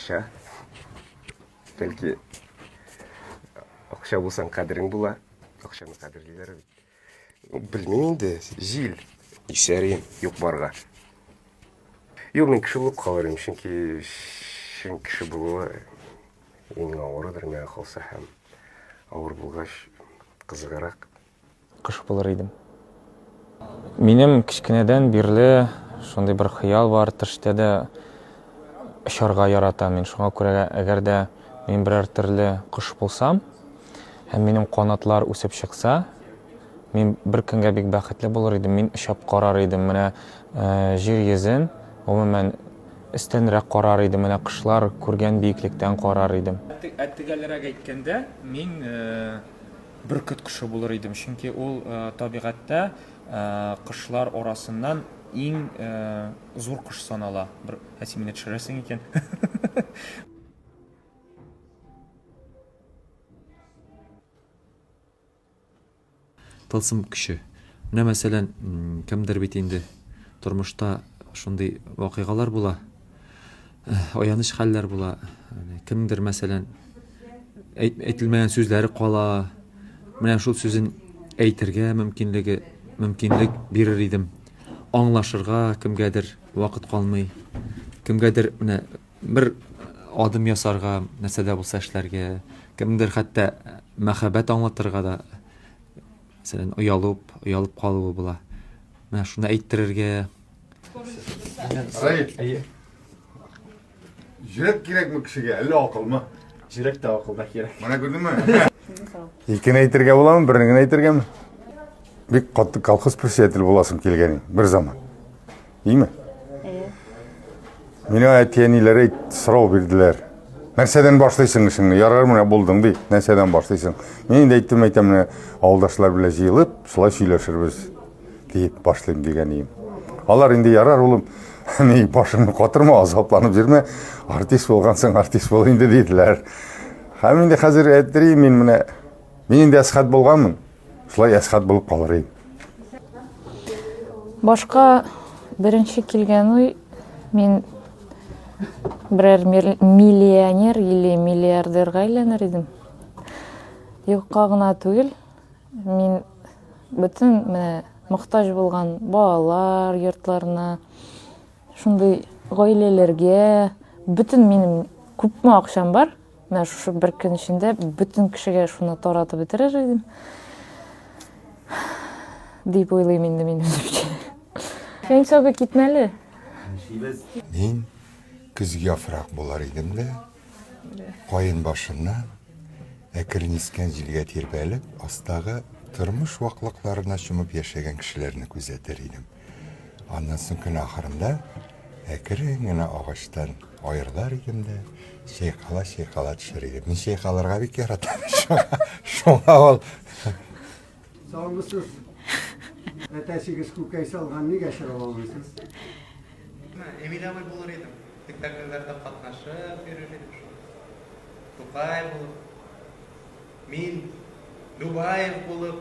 Акча. Belki акча булсаң кадерің була. Акчаны кадерлиләр бит. Белмим инде, җил. Исәрим юк барга. Юк, мин кеше булып калырым, чөнки кеше булуы иң авырыдыр миңа калса һәм авыр булгач кызыгарак. Кыш булыр идем. Минем кичкенәдән бирле шундый бер хыял бар, төштә дә очарга яратам. Мин шуңа күрә, әгәр дә мин берәр төрле кош булсам, һәм минем канатлар үсеп чыкса, мин бер көнгә бик бәхетле булыр идем. Мин очып карар идем, менә җир йөзен, гомумән өстенрәк карар идем, менә кошлар күргән биеклектән карар идем. Тегеләргә әйткәндә, мин бөркет кошы булыр идем, чөнки ул табигатьтә кошлар арасыннан иң зур кош санала. Бер син мине төшерәсең икән. Тылсым кеше. Менә мәсәлән, кемдер бит инде тормышта шундый вакыйгалар була, аяныч хәлләр була. Кемдер мәсәлән әйтелмәгән сүзләре кала. Менә шул сүзен әйтергә мөмкинлек бирер идем. Аңлашырга кемгәдер вакыт калмый. Кемгәдер менә бер адым ясарга, нәрсәдә булса эшләргә, кемдер хәтта мәхәббәт аңлатырга да мәсәлән оялып калуы була. Менә шуны әйттерергә. Жүрек кирәкме кешегә, әллә акылмы? Жүрек тә акылда кирәк. Менә күрдеңме? Икене әйтергә буламы, берне әйтергәме? Бик катты колхоз председателе буласым килгән бер заман. Ийме? Мине әтиәниләре сорау бирделәр. Нәрсәдән башлыйсың эшеңне? Ярар менә булдың ди. Нәрсәдән башлыйсың? Мин инде әйтем менә авылдашлар белән җыелып, шулай сөйләшербез дип башлыйм дигән идем. Алар инде ярар улым, ни башыңны катырма, азапланып йөрмә. Артист булгансың, артист бул инде диделәр. Һәм инде хәзер әйтерим мин инде әсхат булганмын. Шулай әсхат булып калыр идем. Башка беренче килгән уй, мин берәр миллионер или миллиардерга әйләнер идем. Юкка гына түгел, мин бөтен менә мохтаҗ булган балалар йортларына, шундый гаиләләргә, бөтен минем күпме акчам бар, менә шушы бер көн эчендә бөтен кешегә шуны таратып бетерер идем. Дип уйлыйм инде мин үземчә. Сен сабы китмәле. Мин көзгә яфрак булар идем дә, кайын башыннан әкрен искән җилгә тирбәлеп, астагы тормыш ваклыкларына чумып яшәгән кешеләрне күзәтер идем. Аннан соң көн ахырында әкрен генә агачтан аерылар идем дә, чайкала төшер идем. Мин чайкаларга бик яратам. Шуңа ул. Саумысыз. Әтәсигез күкәй салган нигә чыга алмыйсыз? Эмилиябай булыр идем. Спектакльләрдә катнашып йөрер идем. Тукай булып, мин Дубаев булып